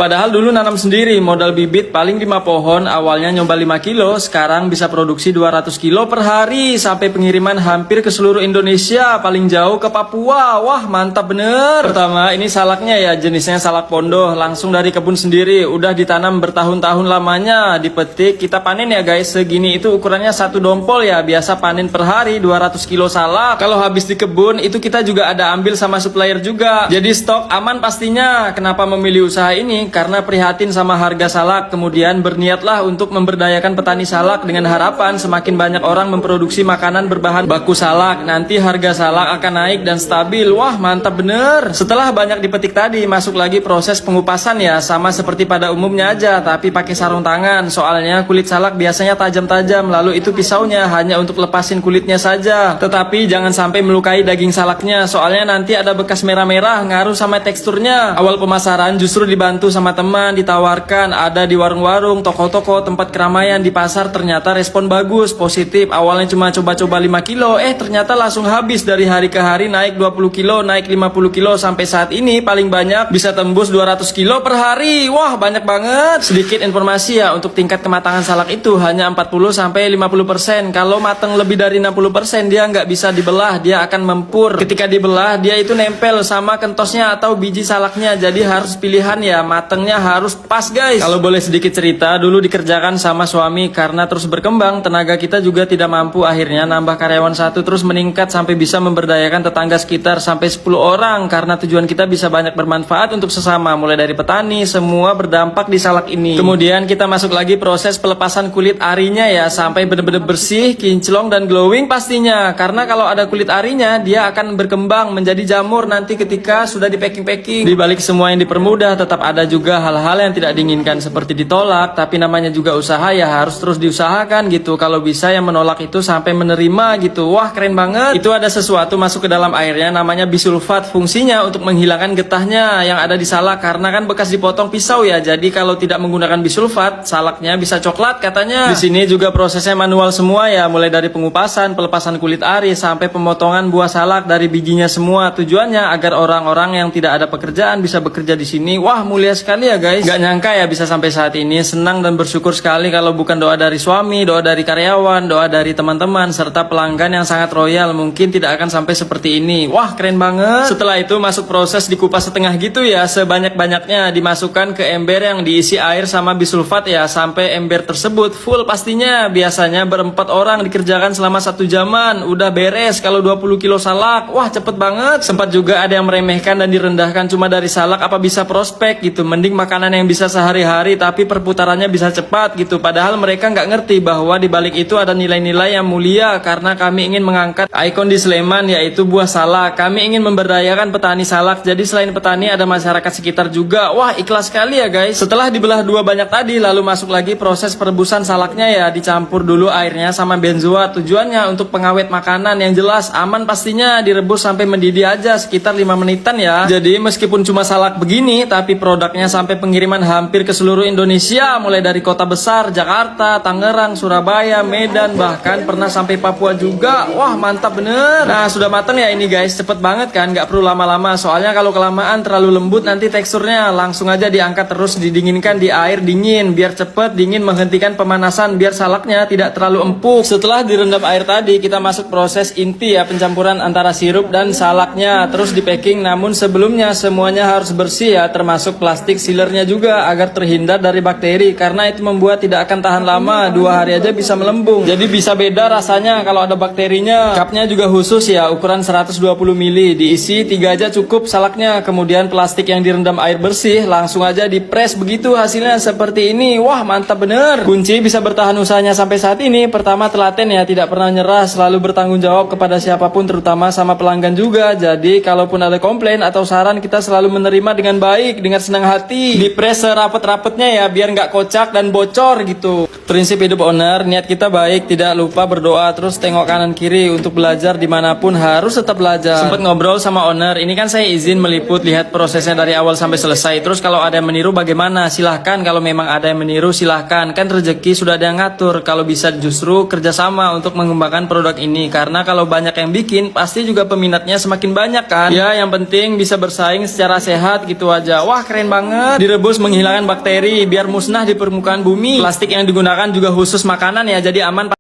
Padahal dulu nanam sendiri, modal bibit paling 5 pohon, awalnya nyoba 5 kilo, sekarang bisa produksi 200 kilo per hari, sampai pengiriman hampir ke seluruh Indonesia, paling jauh ke Papua. Wah, mantap bener. Pertama, ini salaknya ya, jenisnya salak pondoh, langsung dari kebun sendiri, udah ditanam bertahun-tahun lamanya, dipetik, kita panen ya guys, segini itu ukurannya 1 dompol ya, biasa panen per hari 200 kilo salak. Kalau habis di kebun, itu kita juga ada ambil sama supplier juga, jadi stok aman pastinya. Kenapa memilih usaha ini? Karena prihatin sama harga salak, kemudian berniatlah untuk memberdayakan petani salak dengan harapan semakin banyak orang memproduksi makanan berbahan baku salak, nanti harga salak akan naik dan stabil. Wah, mantap bener. Setelah banyak dipetik tadi, masuk lagi proses pengupasan ya, sama seperti pada umumnya aja, tapi pakai sarung tangan. Soalnya kulit salak biasanya tajam-tajam, lalu itu pisaunya hanya untuk lepasin kulitnya saja. Tetapi jangan sampai melukai daging salaknya, soalnya nanti ada bekas merah-merah, ngaruh sama teksturnya. Awal pemasaran justru dibantu sama teman, ditawarkan, ada di warung-warung, toko-toko, tempat keramaian, di pasar, ternyata respon bagus, positif. Awalnya cuma coba-coba 5 kilo, ternyata langsung habis, dari hari ke hari naik 20 kilo, naik 50 kilo, sampai saat ini paling banyak bisa tembus 200 kilo per hari. Wah, banyak banget. Sedikit informasi ya, untuk tingkat kematangan salak itu hanya 40-50%. Kalau matang lebih dari 60%, dia nggak bisa dibelah, dia akan mempur. Ketika dibelah, dia itu nempel sama kentosnya atau biji salaknya, jadi harus pilihan ya, matengnya harus pas guys. Kalau boleh sedikit cerita, dulu dikerjakan sama suami, karena terus berkembang, tenaga kita juga tidak mampu, akhirnya nambah karyawan 1, terus meningkat sampai bisa memberdayakan tetangga sekitar sampai 10 orang, karena tujuan kita bisa banyak bermanfaat untuk sesama, mulai dari petani, semua berdampak di salak ini. Kemudian kita masuk lagi proses pelepasan kulit arinya ya, sampai benar-benar bersih, kinclong dan glowing pastinya, karena kalau ada kulit arinya, dia akan berkembang menjadi jamur nanti ketika sudah di packing-packing. Di balik semua yang dipermudah, tetap ada juga hal-hal yang tidak diinginkan seperti ditolak, tapi namanya juga usaha ya, harus terus diusahakan gitu. Kalau bisa yang menolak itu sampai menerima gitu. Wah, keren banget. Itu ada sesuatu masuk ke dalam airnya, namanya bisulfat, fungsinya untuk menghilangkan getahnya yang ada di salak, karena kan bekas dipotong pisau ya, jadi kalau tidak menggunakan bisulfat, salaknya bisa coklat katanya. Di sini juga prosesnya manual semua ya, mulai dari pengupasan, pelepasan kulit ari, sampai pemotongan buah salak dari bijinya semua. Tujuannya agar orang-orang yang tidak ada pekerjaan bisa bekerja di sini. Wah, mulia sekali ya guys. Gak nyangka ya bisa sampai saat ini. Senang dan bersyukur sekali kalau bukan doa dari suami, doa dari karyawan, doa dari teman-teman, serta pelanggan yang sangat royal, mungkin tidak akan sampai seperti ini. Wah, keren banget. Setelah itu masuk proses dikupas setengah gitu ya, sebanyak-banyaknya, dimasukkan ke ember yang diisi air sama bisulfat ya, sampai ember tersebut full pastinya. Biasanya berempat orang dikerjakan selama 1 jaman, udah beres kalau 20 kilo salak. Wah, cepet banget. Sempat juga ada yang meremehkan dan direndahkan, cuma dari salak apa bisa prospek gitu, mending makanan yang bisa sehari-hari tapi perputarannya bisa cepat gitu. Padahal mereka nggak ngerti bahwa di balik itu ada nilai-nilai yang mulia, karena kami ingin mengangkat ikon di Sleman, yaitu buah salak. Kami ingin memberdayakan petani salak, jadi selain petani ada masyarakat sekitar juga. Wah, ikhlas sekali ya guys. Setelah dibelah 2 banyak tadi, lalu masuk lagi proses perebusan salaknya ya, dicampur dulu airnya sama benzoat, tujuannya untuk pengawet makanan yang jelas aman pastinya. Direbus sampai mendidih aja sekitar 5 menitan ya. Jadi meskipun cuma salak begini, tapi produknya sampai pengiriman hampir ke seluruh Indonesia, mulai dari kota besar, Jakarta, Tangerang, Surabaya, Medan, bahkan pernah sampai Papua juga. Wah, mantap bener. Nah, sudah matang ya ini guys, cepet banget kan, nggak perlu lama-lama, soalnya kalau kelamaan terlalu lembut nanti teksturnya. Langsung aja diangkat, terus didinginkan di air dingin, biar cepet dingin, menghentikan pemanasan, biar salaknya tidak terlalu empuk. Setelah direndam air tadi, kita masuk proses inti ya, pencampuran antara sirup dan salaknya, terus di packing. Namun sebelumnya semuanya harus bersih ya, termasuk plastik sealernya juga, agar terhindar dari bakteri, karena itu membuat tidak akan tahan lama, 2 hari aja bisa melembung, jadi bisa beda rasanya kalau ada bakterinya. Cupnya juga khusus ya, ukuran 120 ml, diisi 3 aja cukup salaknya. Kemudian plastik yang direndam air bersih, langsung aja dipres, begitu hasilnya seperti ini. Wah, mantap bener. Kunci bisa bertahan usahanya sampai saat ini, pertama telaten ya, tidak pernah nyerah, selalu bertanggung jawab kepada siapapun, terutama sama pelanggan juga. Jadi kalaupun ada komplain atau saran, kita selalu menerima dengan baik, dengan senang hati. Dipres serapet-rapetnya ya, biar nggak kocak dan bocor gitu. Prinsip hidup owner, niat kita baik, tidak lupa berdoa, terus tengok kanan kiri untuk belajar dimanapun harus tetap belajar. Sempat ngobrol sama owner, ini kan saya izin meliput lihat prosesnya dari awal sampai selesai. Terus kalau ada yang meniru bagaimana? Silahkan, kalau memang ada yang meniru silahkan. Kan rezeki sudah ada yang ngatur. Kalau bisa justru kerjasama untuk mengembangkan produk ini. Karena kalau banyak yang bikin, pasti juga peminatnya semakin banyak kan? Ya, yang penting bisa bersaing secara sehat gitu aja. Wah, keren banget. Direbus menghilangkan bakteri biar musnah di permukaan bumi. Plastik yang digunakan juga khusus makanan ya, jadi aman.